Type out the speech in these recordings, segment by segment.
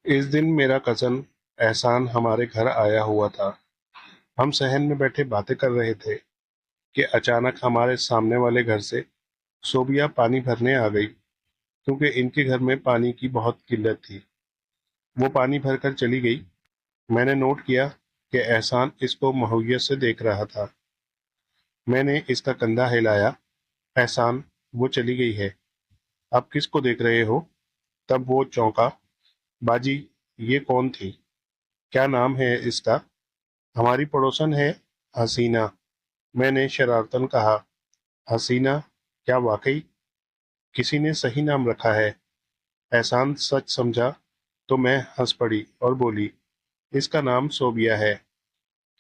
इस दिन मेरा कज़न एहसान हमारे घर आया हुआ था। हम सहन में बैठे बातें कर रहे थे कि अचानक हमारे सामने वाले घर से सोबिया पानी भरने आ गई, क्योंकि इनके घर में पानी की बहुत किल्लत थी। वो पानी भरकर चली गई। मैंने नोट किया कि एहसान इसको महूयत से देख रहा था। मैंने इसका कंधा हिलाया। एहसान, वो चली गई है, अब किसको देख रहे हो? तब वो चौंका। बाजी, ये कौन थी? क्या नाम है इसका? हमारी पड़ोसन है, हसीना। मैंने शरारतन कहा। हसीना? क्या वाकई किसी ने सही नाम रखा है? एहसान सच समझा तो मैं हंस पड़ी और बोली, इसका नाम सोबिया है।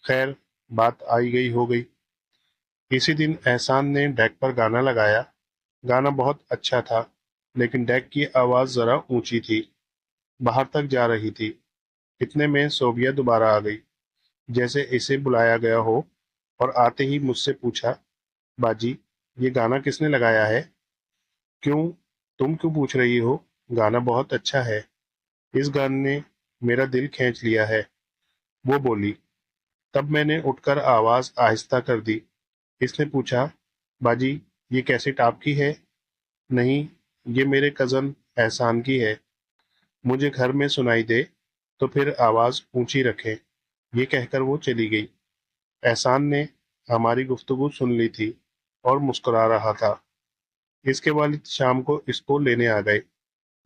खैर, बात आई गई हो गई। इसी दिन एहसान ने डेक पर गाना लगाया। गाना बहुत अच्छा था, लेकिन डेक की आवाज़ ज़रा ऊंची थी, बाहर तक जा रही थी। इतने में सोबिया दोबारा आ गई, जैसे इसे बुलाया गया हो, और आते ही मुझसे पूछा, बाजी, ये गाना किसने लगाया है? क्यों? तुम क्यों पूछ रही हो? गाना बहुत अच्छा है। इस गाने ने मेरा दिल खींच लिया है, वो बोली। तब मैंने उठकर आवाज आहिस्ता कर दी। इसने पूछा, बाजी, ये कैसेट आपकी है? नहीं, ये मेरे कजन एहसान की है। मुझे घर में सुनाई दे तो फिर आवाज ऊंची रखें। ये कहकर वो चली गई। एहसान ने हमारी गुफ्तगू सुन ली थी और मुस्कुरा रहा था। इसके वालिद शाम को इसको लेने आ गए,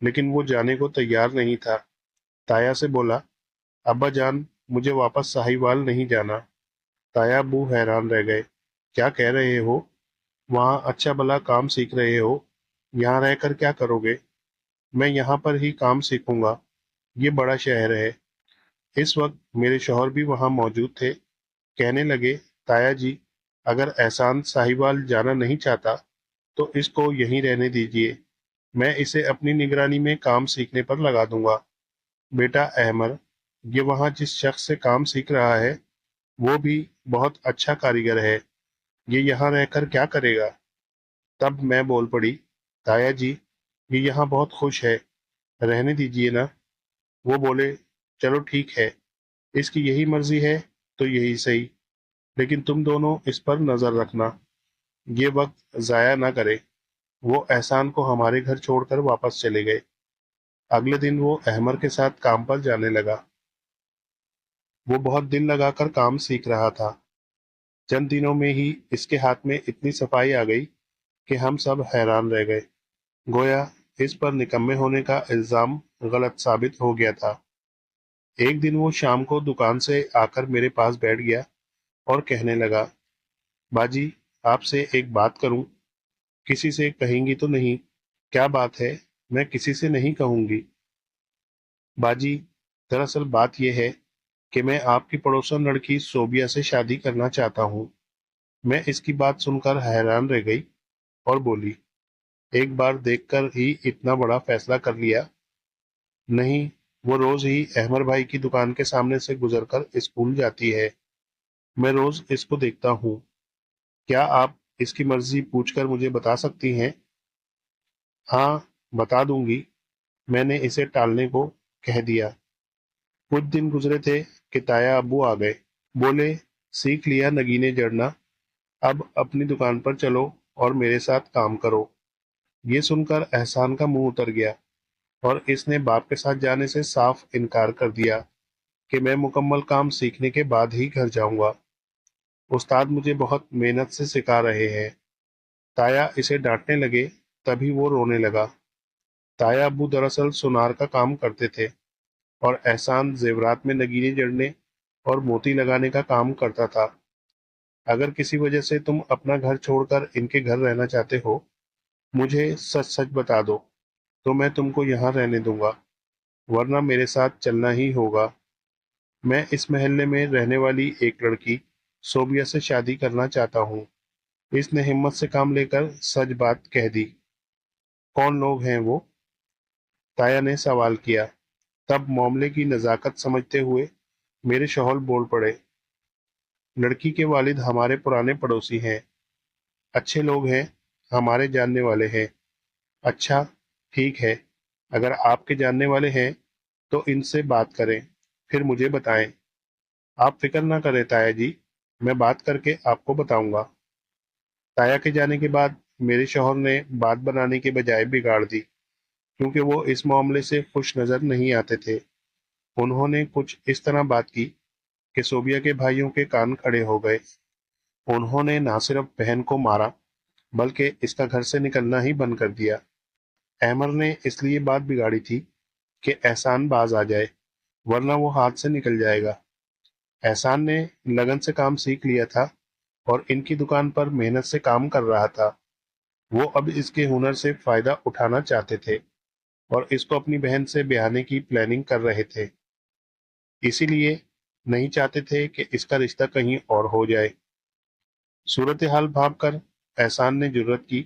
लेकिन वो जाने को तैयार नहीं था। ताया से बोला, अब्बा जान, मुझे वापस साहिवाल नहीं जाना। ताया अब्बू हैरान रह गए। क्या कह रहे हो? वहाँ अच्छा भला काम सीख रहे हो, यहाँ रहकर क्या करोगे? मैं यहाँ पर ही काम सीखूंगा, ये बड़ा शहर है। इस वक्त मेरे शौहर भी वहाँ मौजूद थे। कहने लगे, ताया जी, अगर एहसान साहिवाल जाना नहीं चाहता तो इसको यहीं रहने दीजिए। मैं इसे अपनी निगरानी में काम सीखने पर लगा दूंगा। बेटा अहमद, ये वहाँ जिस शख्स से काम सीख रहा है वो भी बहुत अच्छा कारीगर है। ये यहाँ रहकर क्या करेगा? तब मैं बोल पड़ी, ताया जी, ये यहाँ बहुत खुश है, रहने दीजिए ना। वो बोले, चलो ठीक है, इसकी यही मर्जी है तो यही सही, लेकिन तुम दोनों इस पर नजर रखना, ये वक्त जाया ना करे। वो एहसान को हमारे घर छोड़कर वापस चले गए। अगले दिन वो अहमद के साथ काम पर जाने लगा। वो बहुत दिल लगाकर काम सीख रहा था। चंद दिनों में ही इसके हाथ में इतनी सफाई आ गई कि हम सब हैरान रह गए। गोया इस पर निकम्मे होने का इल्जाम गलत साबित हो गया था। एक दिन वो शाम को दुकान से आकर मेरे पास बैठ गया और कहने लगा, बाजी, आपसे एक बात करूं? किसी से कहेंगी तो नहीं? क्या बात है? मैं किसी से नहीं कहूंगी। बाजी, दरअसल बात यह है कि मैं आपकी पड़ोसन लड़की सोबिया से शादी करना चाहता हूँ। मैं इसकी बात सुनकर हैरान रह गई और बोली, एक बार देखकर ही इतना बड़ा फैसला कर लिया? नहीं, वो रोज ही अहमद भाई की दुकान के सामने से गुजरकर स्कूल जाती है। मैं रोज इसको देखता हूँ। क्या आप इसकी मर्जी पूछकर मुझे बता सकती हैं? हाँ, बता दूंगी। मैंने इसे टालने को कह दिया। कुछ दिन गुजरे थे कि ताया अब्बू आ गए। बोले, सीख लिया नगीने जड़ना, अब अपनी दुकान पर चलो और मेरे साथ काम करो। ये सुनकर एहसान का मुंह उतर गया और इसने बाप के साथ जाने से साफ इनकार कर दिया कि मैं मुकम्मल काम सीखने के बाद ही घर जाऊंगा। उस्ताद मुझे बहुत मेहनत से सिखा रहे हैं। ताया इसे डांटने लगे, तभी वो रोने लगा। ताया अब्बू दरअसल सुनार का काम करते थे और एहसान जेवरात में नगीने जड़ने और मोती लगाने का काम करता था। अगर किसी वजह से तुम अपना घर छोड़कर इनके घर रहना चाहते हो, मुझे सच सच बता दो, तो मैं तुमको यहाँ रहने दूंगा, वरना मेरे साथ चलना ही होगा। मैं इस मोहल्ले में रहने वाली एक लड़की सोबिया से शादी करना चाहता हूँ। इसने हिम्मत से काम लेकर सच बात कह दी। कौन लोग हैं वो? ताया ने सवाल किया। तब मामले की नजाकत समझते हुए मेरे शौहर बोल पड़े, लड़की के वालिद हमारे पुराने पड़ोसी हैं, अच्छे लोग हैं, हमारे जानने वाले हैं। अच्छा, ठीक है, अगर आपके जानने वाले हैं تو ان سے بات کریں، پھر مجھے بتائیں۔ آپ فکر نہ کریں تایا جی، میں بات کر کے آپ کو بتاؤں گا۔ تایا کے جانے کے بعد میرے شوہر نے بات بنانے کے بجائے بگاڑ دی، کیونکہ وہ اس معاملے سے خوش نظر نہیں آتے تھے۔ انہوں نے کچھ اس طرح بات کی کہ صوبیہ کے بھائیوں کے کان کھڑے ہو گئے۔ انہوں نے نہ صرف بہن کو مارا بلکہ اس کا گھر سے نکلنا ہی بند کر دیا۔ احمد نے اس لیے بات بگاڑی تھی کہ احسان باز آ جائے، ورنہ وہ ہاتھ سے نکل جائے گا۔ احسان نے لگن سے کام سیکھ لیا تھا اور ان کی دکان پر محنت سے کام کر رہا تھا۔ وہ اب اس کے ہنر سے فائدہ اٹھانا چاہتے تھے اور اس کو اپنی بہن سے بیاہنے کی پلاننگ کر رہے تھے، اسی لیے نہیں چاہتے تھے کہ اس کا رشتہ کہیں اور ہو جائے۔ صورتحال بھاپ کر احسان نے جرأت کی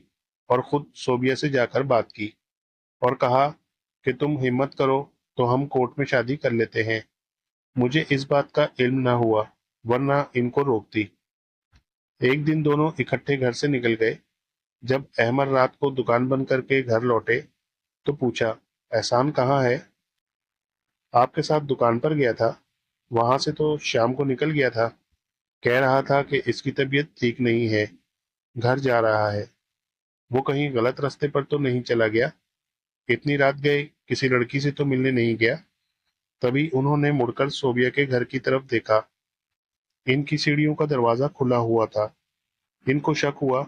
اور خود صوبیہ سے جا کر بات کی اور کہا کہ تم ہمت کرو تو ہم کورٹ میں شادی کر لیتے ہیں۔ مجھے اس بات کا علم نہ ہوا ورنہ ان کو روکتی۔ ایک دن دونوں اکٹھے گھر سے نکل گئے۔ جب احمد رات کو دکان بند کر کے گھر لوٹے تو پوچھا، احسان کہاں ہے؟ آپ کے ساتھ دکان پر گیا تھا، وہاں سے تو شام کو نکل گیا تھا، کہہ رہا تھا کہ اس کی طبیعت ٹھیک نہیں ہے، گھر جا رہا ہے۔ وہ کہیں غلط راستے پر تو نہیں چلا گیا؟ اتنی رات گئے کسی لڑکی سے تو ملنے نہیں گیا؟ تبھی انہوں نے مڑ کر صوبیہ کے گھر کی طرف دیکھا۔ ان کی سیڑھیوں کا دروازہ کھلا ہوا تھا۔ ان کو شک ہوا۔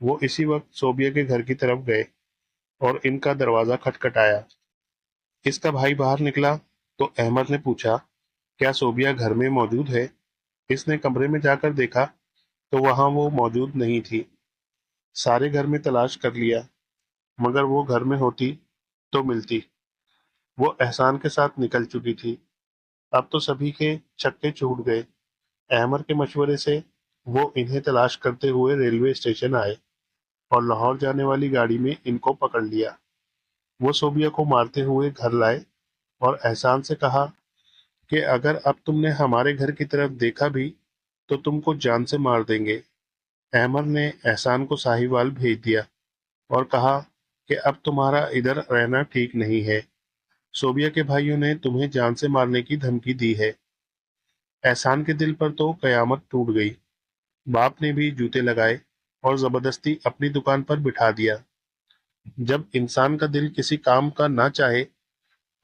وہ اسی وقت صوبیہ کے گھر کی طرف گئے اور ان کا دروازہ کھٹکھٹایا۔ اس کا بھائی باہر نکلا تو احمد نے پوچھا، کیا صوبیہ گھر میں موجود ہے؟ اس نے کمرے میں جا کر دیکھا تو وہاں وہ موجود نہیں تھی۔ سارے گھر میں تلاش کر لیا، مگر وہ گھر میں ہوتی تو ملتی۔ وہ احسان کے ساتھ نکل چکی تھی۔ اب تو سبھی کے چھکے چھوٹ گئے۔ احمد کے مشورے سے وہ انہیں تلاش کرتے ہوئے ریلوے اسٹیشن آئے اور لاہور جانے والی گاڑی میں ان کو پکڑ لیا۔ وہ صوبیہ کو مارتے ہوئے گھر لائے اور احسان سے کہا کہ اگر اب تم نے ہمارے گھر کی طرف دیکھا بھی تو تم کو جان سے مار دیں گے۔ احمد نے احسان کو ساہیوال بھیج دیا اور کہا کہ اب تمہارا ادھر رہنا ٹھیک نہیں ہے، صوبیہ کے بھائیوں نے تمہیں جان سے مارنے کی دھمکی دی ہے۔ احسان کے دل پر تو قیامت ٹوٹ گئی۔ باپ نے بھی جوتے لگائے اور زبردستی اپنی دکان پر بٹھا دیا۔ جب انسان کا دل کسی کام کا نہ چاہے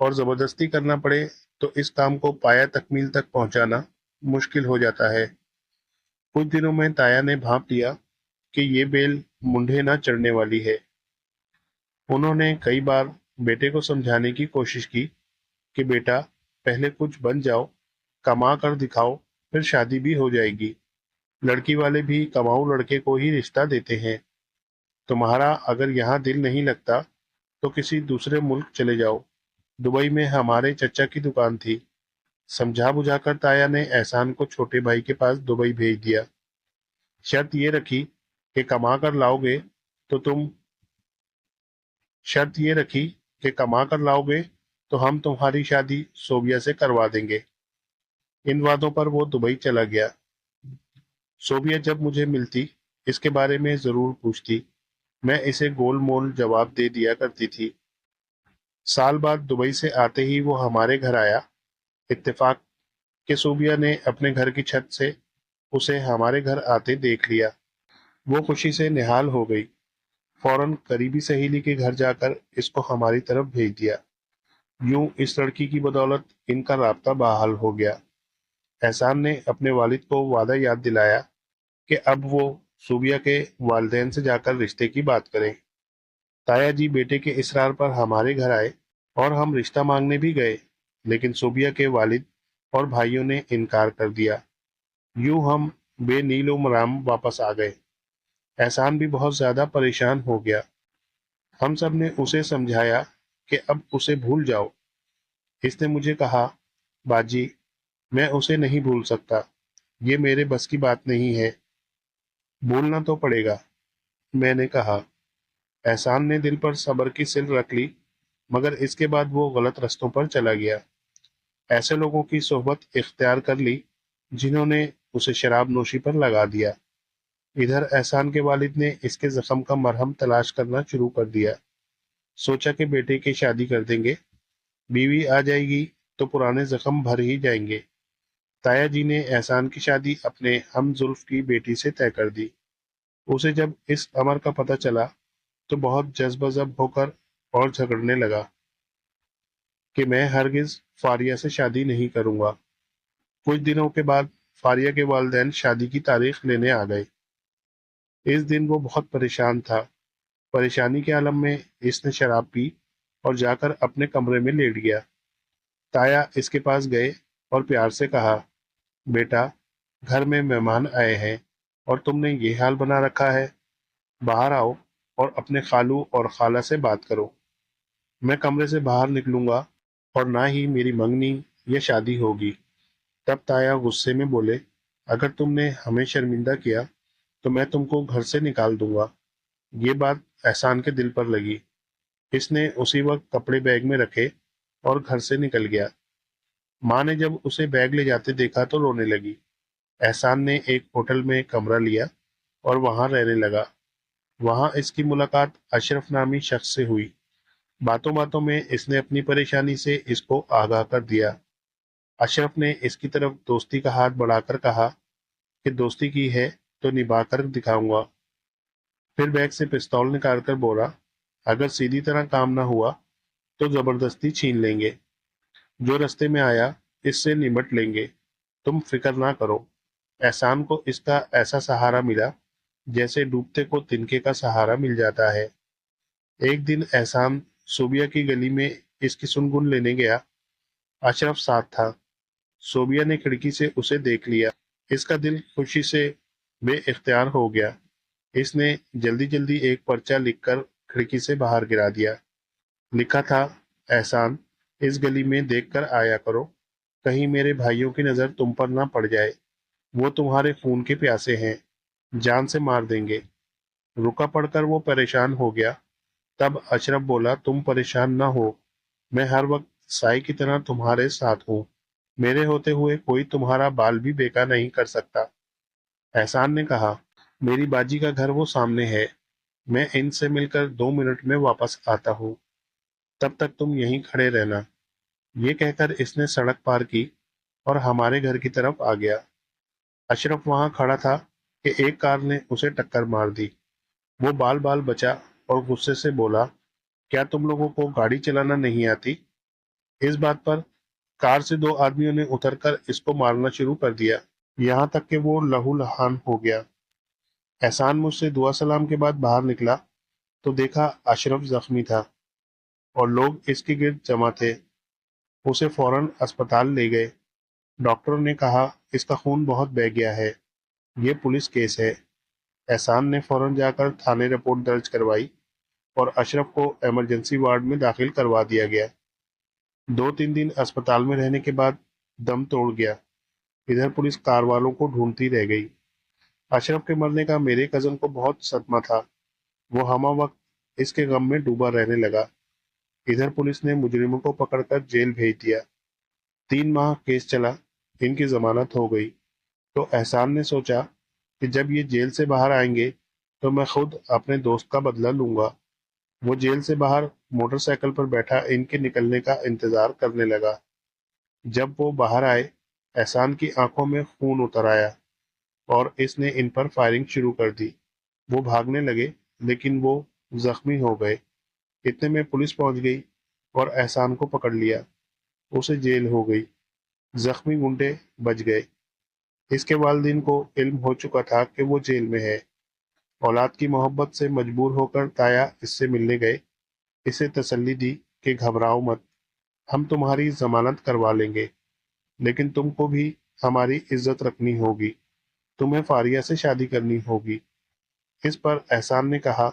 اور زبردستی کرنا پڑے تو اس کام کو پایہ تکمیل تک پہنچانا مشکل ہو جاتا ہے۔ کچھ دنوں میں تایا نے بھانپ لیا کہ یہ بیل منڈھے نہ چڑھنے والی ہے۔ انہوں نے کئی بار بیٹے کو سمجھانے کی کوشش کی کہ بیٹا پہلے کچھ بن جاؤ، کما کر دکھاؤ، پھر شادی بھی ہو جائے گی۔ لڑکی والے بھی کماؤ لڑکے کو ہی رشتہ دیتے ہیں۔ تمہارا اگر یہاں دل نہیں لگتا تو کسی دوسرے ملک چلے جاؤ، دبئی میں ہمارے چچا کی دکان تھی۔ سمجھا بجھا کر تایا نے احسان کو چھوٹے بھائی کے پاس دبئی بھیج دیا۔ شرط یہ رکھی کہ کما کر لاؤ گے تو تم شرط یہ رکھی کہ کما کر لاؤ گے تو ہم تمہاری شادی صوبیہ سے کروا دیں گے۔ ان وعدوں پر وہ دبئی چلا گیا۔ صوبیہ جب مجھے ملتی اس کے بارے میں ضرور پوچھتی، میں اسے گول مول جواب دے دیا کرتی تھی۔ سال بعد دبئی سے آتے ہی وہ ہمارے گھر آیا۔ اتفاق کہ صوبیہ نے اپنے گھر کی چھت سے اسے ہمارے گھر آتے دیکھ لیا۔ وہ خوشی سے نہال ہو گئی، فوراً قریبی سہیلی کے گھر جا کر اس کو ہماری طرف بھیج دیا۔ یوں اس لڑکی کی بدولت ان کا رابطہ بحال ہو گیا۔ احسان نے اپنے والد کو وعدہ یاد دلایا کہ اب وہ صوبیہ کے والدین سے جا کر رشتے کی بات کریں۔ تایا جی بیٹے کے اصرار پر ہمارے گھر آئے اور ہم رشتہ مانگنے بھی گئے، لیکن صوبیہ کے والد اور بھائیوں نے انکار کر دیا۔ یوں ہم بے نیل و مرام واپس آ گئے۔ احسان بھی بہت زیادہ پریشان ہو گیا۔ ہم سب نے اسے سمجھایا کہ اب اسے بھول جاؤ۔ اس نے مجھے کہا، باجی میں اسے نہیں بھول سکتا، یہ میرے بس کی بات نہیں ہے۔ بھولنا تو پڑے گا، میں نے کہا۔ احسان نے دل پر صبر کی سل رکھ لی، مگر اس کے بعد وہ غلط رستوں پر چلا گیا۔ ایسے لوگوں کی صحبت اختیار کر لی جنہوں نے اسے شراب نوشی پر لگا دیا۔ ادھر احسان کے والد نے اس کے زخم کا مرہم تلاش کرنا شروع کر دیا۔ سوچا کہ بیٹے کی شادی کر دیں گے، بیوی آ جائے گی تو پرانے زخم بھر ہی جائیں گے۔ تایا جی نے احسان کی شادی اپنے ہم زلف کی بیٹی سے طے کر دی۔ اسے جب اس امر کا پتہ چلا تو بہت جذبہ زب ہو کر اور جھگڑنے لگا کہ میں ہرگز فاریہ سے شادی نہیں کروں گا۔ کچھ دنوں کے بعد فاریہ کے والدین شادی کی تاریخ لینے آ گئے۔ اس دن وہ بہت پریشان تھا۔ پریشانی کے عالم میں اس نے شراب پی اور جا کر اپنے کمرے میں لیٹ گیا۔ تایا اس کے پاس گئے اور پیار سے کہا، بیٹا، گھر میں مہمان آئے ہیں اور تم نے یہ حال بنا رکھا ہے۔ باہر آؤ اور اپنے خالو اور خالہ سے بات کرو۔ میں کمرے سے باہر نکلوں گا اور نہ ہی میری منگنی یا شادی ہوگی۔ تب تایا غصے میں بولے، اگر تم نے ہمیں شرمندہ کیا تو میں تم کو گھر سے نکال دوں گا۔ یہ بات احسان کے دل پر لگی۔ اس نے اسی وقت کپڑے بیگ میں رکھے اور گھر سے نکل گیا۔ ماں نے جب اسے بیگ لے جاتے دیکھا تو رونے لگی۔ احسان نے ایک ہوٹل میں کمرہ لیا اور وہاں رہنے لگا۔ وہاں اس کی ملاقات اشرف نامی شخص سے ہوئی۔ باتوں باتوں میں اس نے اپنی پریشانی سے اس کو آگاہ کر دیا۔ اشرف نے اس کی طرف دوستی کا ہاتھ بڑھا کر کہا کہ دوستی کی ہے تو نبھا کر دکھاؤں گا۔ پھر بیگ سے پستول نکال کر بولا، اگر سیدھی طرح کام نہ ہوا تو زبردستی چھین لیں گے۔ جو رستے میں آیا اس سے نمٹ لیں گے، تم فکر نہ کرو۔ احسان کو اس کا ایسا سہارا ملا جیسے ڈوبتے کو تنکے کا سہارا مل جاتا ہے۔ ایک دن احسان صوبیہ کی گلی میں اس کی سنگن لینے گیا۔ اشرف ساتھ تھا۔ صوبیہ نے کھڑکی سے اسے دیکھ لیا۔ اس کا دل خوشی سے بے اختیار ہو گیا۔ اس نے جلدی جلدی ایک پرچہ لکھ کر کھڑکی سے باہر گرا دیا۔ لکھا تھا، احسان، اس گلی میں دیکھ کر آیا کرو، کہیں میرے بھائیوں کی نظر تم پر نہ پڑ جائے۔ وہ تمہارے خون کے پیاسے ہیں، جان سے مار دیں گے۔ رکا پڑھ کر وہ پریشان ہو گیا۔ تب اشرف بولا، تم پریشان نہ ہو، میں ہر وقت سائے کی طرح تمہارے ساتھ ہوں۔ میرے ہوتے ہوئے کوئی تمہارا بال بھی بیکا نہیں کر سکتا۔ احسان نے کہا، میری باجی کا گھر وہ سامنے ہے، میں ان سے مل کر 2 منٹ میں واپس آتا ہوں، تب تک تم یہیں کھڑے رہنا۔ یہ کہہ کر اس نے سڑک پار کی اور ہمارے گھر کی طرف آ گیا۔ اشرف وہاں کھڑا تھا کہ ایک کار نے اسے ٹکر مار دی۔ وہ بال بال بچا اور غصے سے بولا، کیا تم لوگوں کو گاڑی چلانا نہیں آتی؟ اس بات پر کار سے 2 آدمیوں نے اتر کر اس کو مارنا شروع کر دیا، یہاں تک کہ وہ لہو لہان ہو گیا۔ احسان مجھ سے دعا سلام کے بعد باہر نکلا تو دیکھا اشرف زخمی تھا اور لوگ اس کے گرد جمع تھے۔ اسے فوراً اسپتال لے گئے۔ ڈاکٹر نے کہا، اس کا خون بہت بہہ گیا ہے، یہ پولیس کیس ہے۔ احسان نے فوراً جا کر تھانے رپورٹ درج کروائی اور اشرف کو ایمرجنسی وارڈ میں داخل کروا دیا گیا۔ 2-3 دن اسپتال میں رہنے کے بعد دم توڑ گیا۔ ادھر پولیس کار والوں کو ڈھونڈتی رہ گئی۔ اشرف کے مرنے کا میرے کزن کو بہت صدمہ تھا۔ وہ ہمہ وقت اس کے غم میں ڈوبا رہنے لگا۔ ادھر پولیس نے مجرموں کو پکڑ کر جیل بھیج دیا۔ 3 ماہ کیس چلا، ان کی ضمانت ہو گئی۔ تو احسان نے سوچا کہ جب یہ جیل سے باہر آئیں گے تو میں خود اپنے دوست کا بدلہ لوں گا۔ وہ جیل سے باہر موٹر سائیکل پر بیٹھا ان کے نکلنے کا انتظار کرنے لگا۔ جب وہ باہر آئے، احسان کی آنکھوں میں خون اتر آیا اور اس نے ان پر فائرنگ شروع کر دی۔ وہ بھاگنے لگے لیکن وہ زخمی ہو گئے۔ اتنے میں پولیس پہنچ گئی اور احسان کو پکڑ لیا۔ اسے جیل ہو گئی۔ زخمی گنڈے بچ گئے۔ اس کے والدین کو علم ہو چکا تھا کہ وہ جیل میں ہے۔ اولاد کی محبت سے مجبور ہو کر تایا اس سے ملنے گئے۔ اسے تسلی دی کہ گھبراؤ مت، ہم تمہاری ضمانت کروا لیں گے، لیکن تم کو بھی ہماری عزت رکھنی ہوگی، تمہیں فاریہ سے شادی کرنی ہوگی۔ اس پر احسان نے کہا،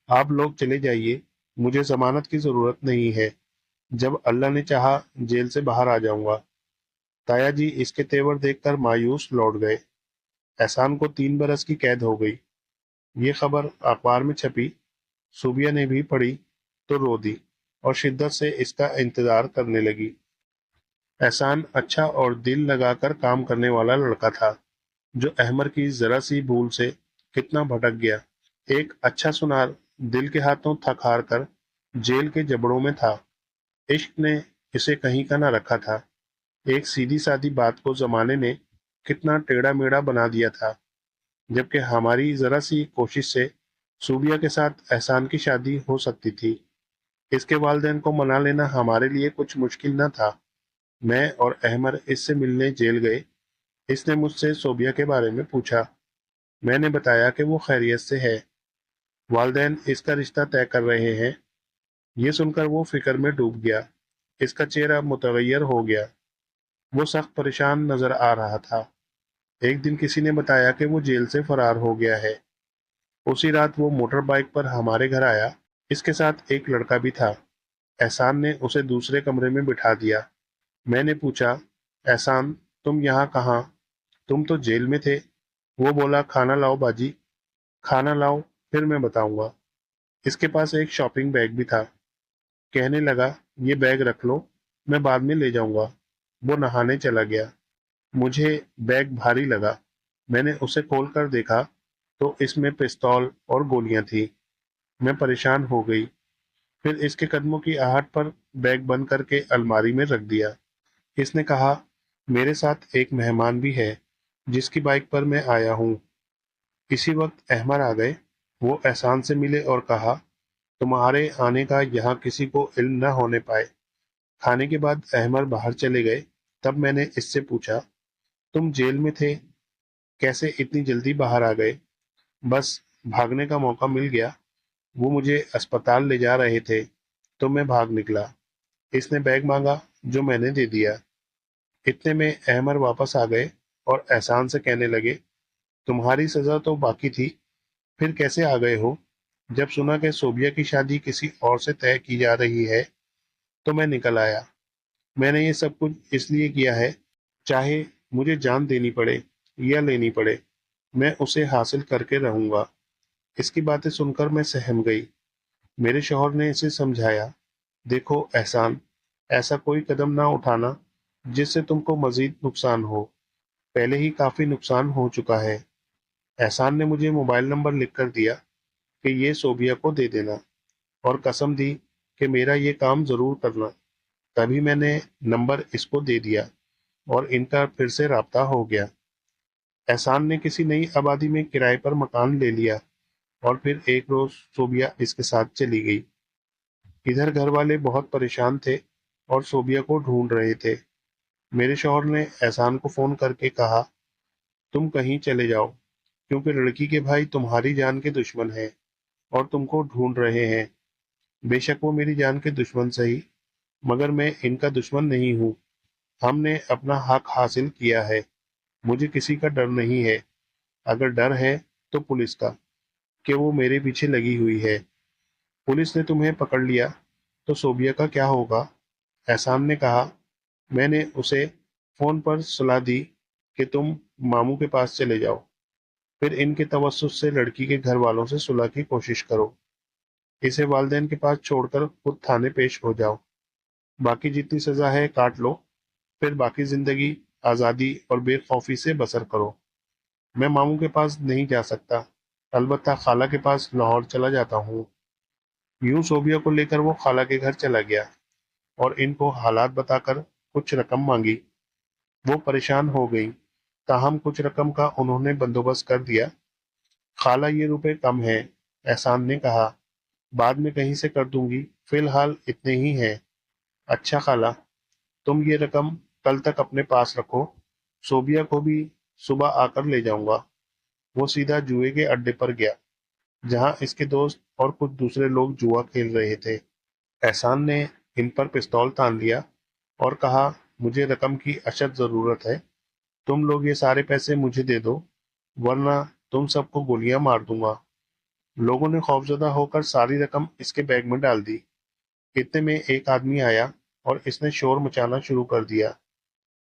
آپ لوگ چلے جائیے، مجھے ضمانت کی ضرورت نہیں ہے، جب اللہ نے چاہا جیل سے باہر آ جاؤں گا۔ تایا جی اس کے تیور دیکھ کر مایوس لوٹ گئے۔ احسان کو 3 برس کی قید ہو گئی۔ یہ خبر اخبار میں چھپی۔ صوبیہ نے بھی پڑھی تو رو دی اور شدت سے اس کا انتظار کرنے لگی۔ احسان اچھا اور دل لگا کر کام کرنے والا لڑکا تھا، جو احمر کی ذرا سی بھول سے کتنا بھٹک گیا۔ ایک اچھا سنار دل کے ہاتھوں تھک ہار کر جیل کے جبڑوں میں تھا۔ عشق نے इसे कहीं का ना रखा था। एक सीधी सादी बात को जमाने ने कितना टेढ़ा मेढ़ा बना दिया था, जबकि हमारी जरा सी कोशिश से सूबिया के साथ एहसान की शादी हो सकती थी। इसके वालिदैन को मना लेना हमारे लिए कुछ मुश्किल न था। मैं और अहमद इससे मिलने जेल गए। इसने मुझसे सोबिया के बारे में पूछा। मैंने बताया कि वो खैरियत से है, वालिदैन इसका रिश्ता तय कर रहे हैं। ये सुनकर वो फिक्र में डूब गया। इसका चेहरा मुतगैयर हो गया। वो सख्त परेशान नजर आ रहा था। एक दिन किसी ने बताया कि वो जेल से फरार हो गया है। उसी रात वो मोटर बाइक पर हमारे घर आया। इसके साथ एक लड़का भी था। एहसान ने उसे दूसरे कमरे में बिठा दिया। मैंने पूछा, एहसान, तुम यहाँ कहाँ? तुम तो जेल में थे। वो बोला, खाना लाओ बाजी, खाना लाओ, फिर मैं बताऊंगा। इसके पास एक शॉपिंग बैग भी था। कहने लगा, ये बैग रख लो, मैं बाद में ले जाऊंगा। वो नहाने चला गया। मुझे बैग भारी लगा। मैंने उसे खोल कर देखा तो इसमें पिस्तौल और गोलियां थी। मैं परेशान हो गई। फिर इसके कदमों की आहट पर बैग बंद करके अलमारी में रख दिया। इसने कहा, मेरे साथ एक मेहमान भी है जिसकी बाइक पर मैं आया हूँ। इसी वक्त अहमद आ गए। वो एहसान से मिले और कहा, तुम्हारे आने का यहाँ किसी को इल्म न होने पाए। खाने के बाद अहमद बाहर चले गए। तब मैंने इससे पूछा, तुम जेल में थे, कैसे इतनी जल्दी बाहर आ गए? बस, भागने का मौका मिल गया। वो मुझे अस्पताल ले जा रहे थे तो मैं भाग निकला। इसने बैग मांगा जो मैंने दे दिया। इतने में अहमद वापस आ गए और एहसान से कहने लगे, तुम्हारी सजा तो बाकी थी, फिर कैसे आ गए हो? जब सुना कि सोबिया की शादी किसी और से तय की जा रही है तो मैं निकल आया। मैंने ये सब कुछ इसलिए किया है, चाहे मुझे जान देनी पड़े या लेनी पड़े, मैं उसे हासिल करके रहूंगा। इसकी बातें सुनकर मैं सहम गई। मेरे शौहर ने इसे समझाया, देखो एहसान, ऐसा कोई कदम ना उठाना जिससे तुमको मजीद नुकसान हो। पहले ही काफी नुकसान हो चुका है। एहसान ने मुझे मोबाइल नंबर लिख कर दिया कि ये सोबिया को दे देना, और कसम दी कि मेरा ये काम जरूर करना। तभी मैंने नंबर इसको दे दिया और इनका फिर से राब्ता हो गया। एहसान ने किसी नई आबादी में किराए पर मकान ले लिया और फिर एक रोज सोबिया इसके साथ चली गई। इधर घर वाले बहुत परेशान थे और सोबिया को ढूंढ रहे थे। मेरे शौहर ने एहसान को फोन करके कहा, तुम कहीं चले जाओ, क्योंकि लड़की के भाई तुम्हारी जान के दुश्मन हैं और तुमको ढूंढ रहे हैं। बेशक वो मेरी जान के दुश्मन सही, मगर मैं इनका दुश्मन नहीं हूँ। हमने अपना हक हासिल किया है। मुझे किसी का डर नहीं है। अगर डर है तो पुलिस का, कि वो मेरे पीछे लगी हुई है। पुलिस ने तुम्हें पकड़ लिया तो सोबिया का क्या होगा? एहसान ने कहा। मैंने उसे फोन पर सलाह दी कि तुम मामू के पास चले जाओ, फिर इनके तवस्सुस से लड़की के घर वालों से सुलह की कोशिश करो। इसे वालिदैन के पास छोड़कर खुद थाने पेश हो जाओ। बाकी जितनी सजा है काट लो, फिर बाकी जिंदगी आज़ादी और बेखौफी से बसर करो। मैं मामू के पास नहीं जा सकता, अलबत्ता खाला के पास लाहौर चला जाता हूँ। यूं सोबिया को लेकर वो खाला के घर चला गया और इनको हालात बताकर कुछ रकम मांगी। वो परेशान हो गई, ताहम कुछ रकम का उन्होंने बंदोबस्त कर दिया। खाला, ये रुपए कम हैं, एहसान ने कहा, बाद में कहीं से कर दूंगी, फिलहाल इतने ही हैं। अच्छा खाला, तुम ये रकम कल तक अपने पास रखो, सोबिया को भी सुबह आकर ले जाऊंगा। वो सीधा जुए के अड्डे पर गया, जहां इसके दोस्त और कुछ दूसरे लोग जुआ खेल रहे थे। एहसान ने इन पर पिस्तौल तान लिया और कहा, मुझे रकम की अशद जरूरत है। तुम लोग ये सारे पैसे मुझे दे दो, वरना तुम सबको गोलियां मार दूंगा। लोगों ने खौफजदा होकर सारी रकम इसके बैग में डाल दी। इतने में एक आदमी आया और इसने शोर मचाना शुरू कर दिया।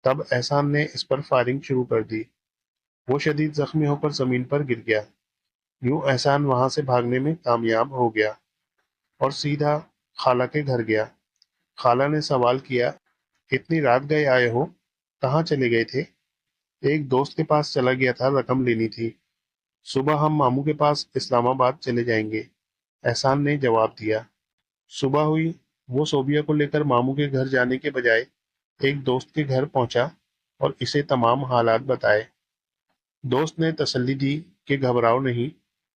तब एहसान ने इस पर फायरिंग शुरू कर दी। वो शदीद जख्मी होकर जमीन पर गिर गया। यूं एहसान वहां से भागने में कामयाब हो गया और सीधा खाला के घर गया। खाला ने सवाल किया, इतनी रात गए आए हो, कहाँ चले गए थे? एक दोस्त के पास चला गया था, रकम लेनी थी। सुबह हम मामू के पास इस्लामाबाद चले जाएंगे, एहसान ने जवाब दिया। सुबह हुई। وہ सोबिया को लेकर मामू के घर जाने के बजाय एक दोस्त के घर पहुंचा और इसे तमाम हालात बताए। दोस्त ने तसल्ली दी कि घबराओ नहीं,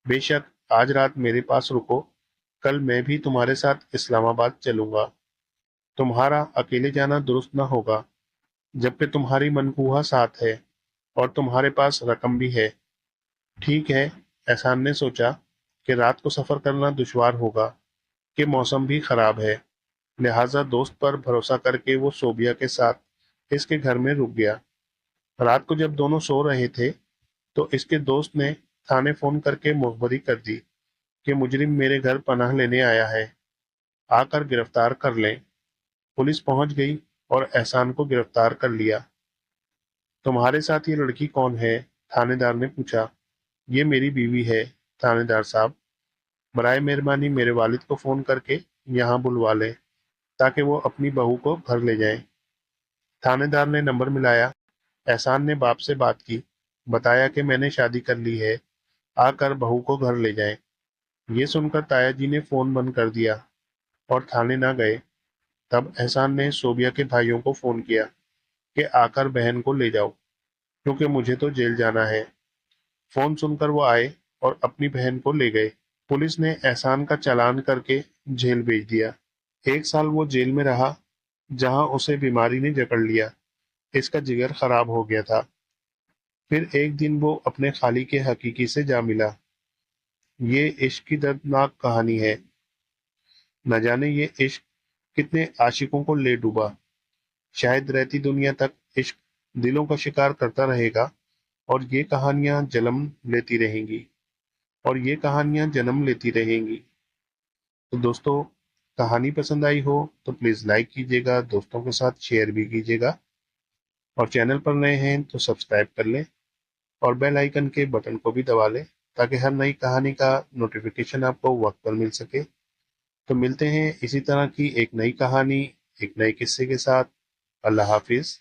बेशक आज रात मेरे पास रुको, कल मैं भी तुम्हारे साथ इस्लामाबाद चलूंगा। तुम्हारा अकेले जाना दुरुस्त न होगा, जबकि तुम्हारी मनकूहा साथ है और तुम्हारे पास रकम भी है। ठीक है, एहसान ने सोचा कि रात को सफर करना दुश्वार होगा, कि मौसम भी खराब है, लिहाजा दोस्त पर भरोसा करके वो सोबिया के साथ इसके घर में रुक गया। रात को जब दोनों सो रहे थे तो इसके दोस्त ने थाने फोन करके मुखबरी कर दी कि मुजरिम मेरे घर पनाह लेने आया है, आकर गिरफ्तार कर लें। पुलिस पहुंच गई और एहसान को गिरफ्तार कर लिया। तुम्हारे साथ ये लड़की कौन है? थानेदार ने पूछा। ये मेरी बीवी है थानेदार साहब। बराए मेहरबानी मेरे वालिद को फोन करके यहाँ बुलवा लें ताकि वो अपनी बहू को घर ले जाएं। थानेदार ने नंबर मिलाया। एहसान ने बाप से बात की, बताया कि मैंने शादी कर ली है, आकर बहू को घर ले जाएं। ये सुनकर ताया जी ने फोन बंद कर दिया और थाने ना गए। तब एहसान ने सोबिया के भाइयों को फोन किया कि आकर बहन को ले जाओ, क्योंकि मुझे तो जेल जाना है। फोन सुनकर वो आए और अपनी बहन को ले गए। पुलिस ने एहसान का चालान करके जेल भेज दिया। 1 साल वो जेल में रहा, जहां उसे बीमारी ने जकड़ लिया। इसका जिगर खराब हो गया था। फिर एक दिन वो अपने खाली के हकीकी से जा मिला। ये इश्क की दर्दनाक कहानी है। न जाने ये इश्क कितने आशिकों को ले डूबा। शायद रहती दुनिया तक इश्क दिलों का शिकार करता रहेगा और ये कहानियां जन्म लेती रहेंगी और ये कहानियां जन्म लेती रहेंगी। तो दोस्तों, कहानी पसंद आई हो तो प्लीज़ लाइक कीजिएगा, दोस्तों के साथ शेयर भी कीजिएगा और चैनल पर नए हैं तो सब्सक्राइब कर लें और बेल आइकन के बटन को भी दबा लें ताकि हर नई कहानी का नोटिफिकेशन आपको वक्त पर मिल सके। तो मिलते हैं इसी तरह की एक नई कहानी, एक नए किस्से के साथ। अल्लाह हाफिज़।